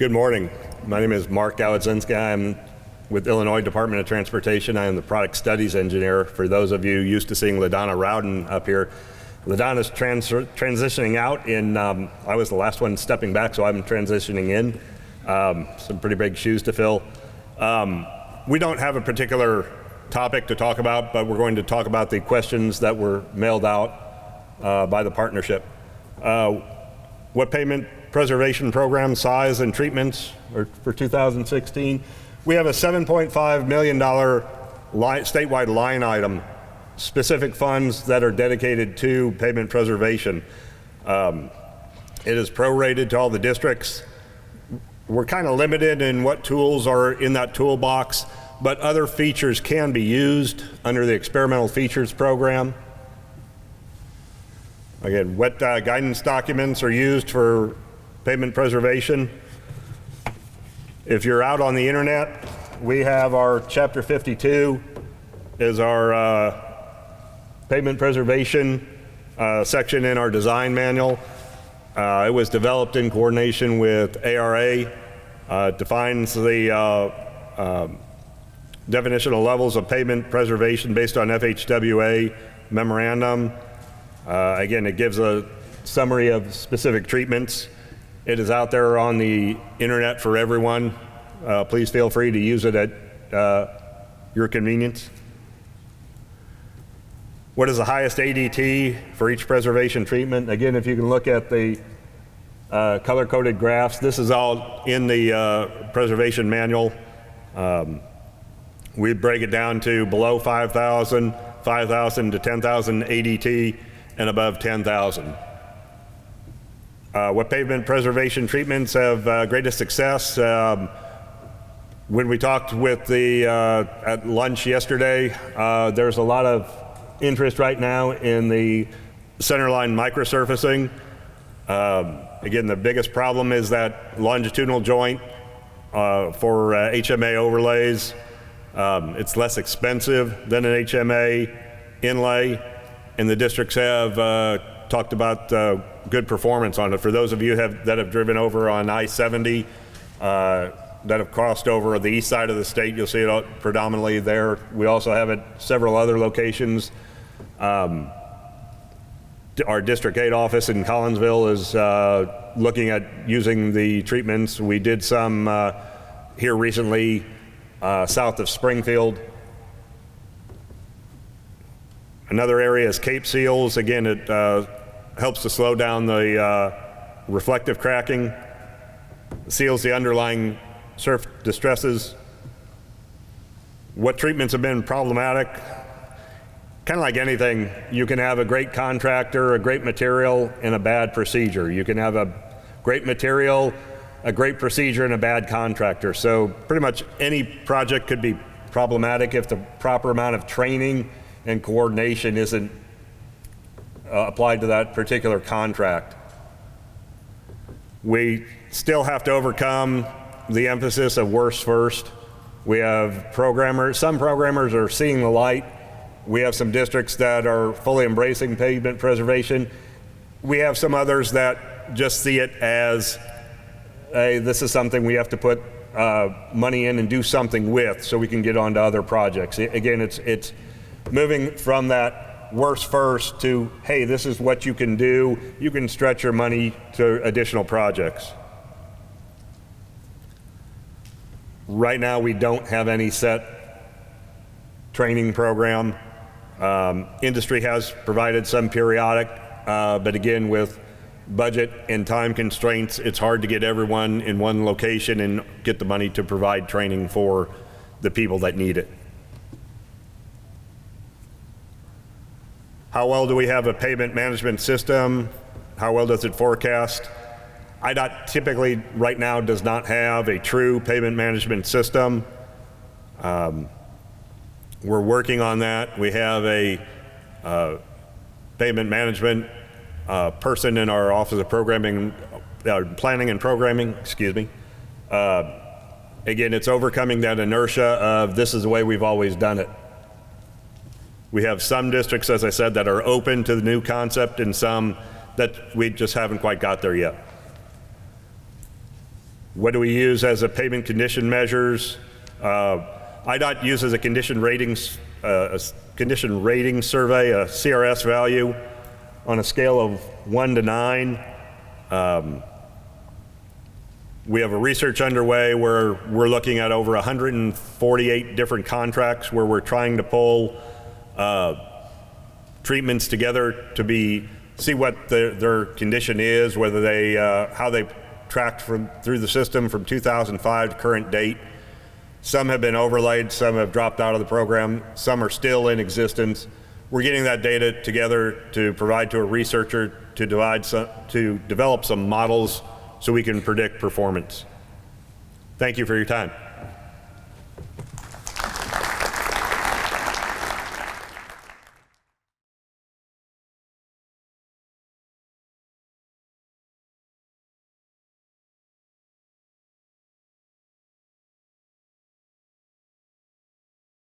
Good morning. My name is Mark Gawodzinski. I'm with Illinois Department of Transportation. I am the product studies engineer. For those of you used to seeing LaDonna Rowden up here, LaDonna's transitioning out I was the last one stepping back, so I'm transitioning in. Some pretty big shoes to fill. We don't have a particular topic to talk about, but we're going to talk about the questions that were mailed out by the partnership. What pavement preservation program size and treatments for 2016? We have a $7.5 million statewide line item, specific funds that are dedicated to pavement preservation. It is prorated to all the districts. We're kind of limited in what tools are in that toolbox, but other features can be used under the experimental features program. Again, what guidance documents are used for pavement preservation? If you're out on the internet, we have our Chapter 52 is our pavement preservation section in our design manual. It was developed in coordination with ARA. It defines the definitional levels of pavement preservation based on FHWA memorandum. Again, it gives a summary of specific treatments. It is out there on the internet for everyone. Please feel free to use it at your convenience. What is the highest ADT for each preservation treatment? Again, if you can look at the color-coded graphs, this is all in the preservation manual. We break it down to below 5,000, 5,000 to 10,000 ADT, and above 10,000. What pavement preservation treatments have greatest success? When we talked with at lunch yesterday, there's a lot of interest right now in the centerline microsurfacing. Again, the biggest problem is that longitudinal joint for HMA overlays. It's less expensive than an HMA inlay, and the districts have talked about good performance on it. For those of you that have driven over on I-70, that have crossed over the east side of the state, you'll see it predominantly there. We also have it several other locations. Our District 8 office in Collinsville is looking at using the treatments. We did some here recently south of Springfield. Another area is Cape Seals. Again, it helps to slow down the reflective cracking, seals the underlying surf distresses. What treatments have been problematic? Kind of like anything, you can have a great contractor, a great material, and a bad procedure. You can have a great material, a great procedure, and a bad contractor. So pretty much any project could be problematic if the proper amount of training and coordination isn't applied to that particular contract. We still have to overcome the emphasis of worst first. We have programmers, some programmers are seeing the light. We have some districts that are fully embracing pavement preservation. We have some others that just see it as, hey, this is something we have to put money in and do something with so we can get on to other projects. Again, it's moving from that worst first to, hey, this is what you can do. You can stretch your money to additional projects. Right now, we don't have any set training program. Industry has provided some periodic, but again, with budget and time constraints, it's hard to get everyone in one location and get the money to provide training for the people that need it. How well do we have a pavement management system? How well does it forecast? IDOT typically right now does not have a true pavement management system. We're working on that. We have a pavement management person in our Office of Planning and Programming, excuse me. Again, it's overcoming that inertia of this is the way we've always done it. We have some districts, as I said, that are open to the new concept and some that we just haven't quite got there yet. What do we use as a pavement condition measures? IDOT uses a condition rating survey, a CRS value, on a scale of 1 to 9. We have a research underway where we're looking at over 148 different contracts where we're trying to pull treatments together to see what their condition is, whether they how they tracked through the system from 2005 to current date. Some have been overlaid, some have dropped out of the program, some are still in existence. We're getting that data together to provide to a researcher to develop some models so we can predict performance. Thank you for your time.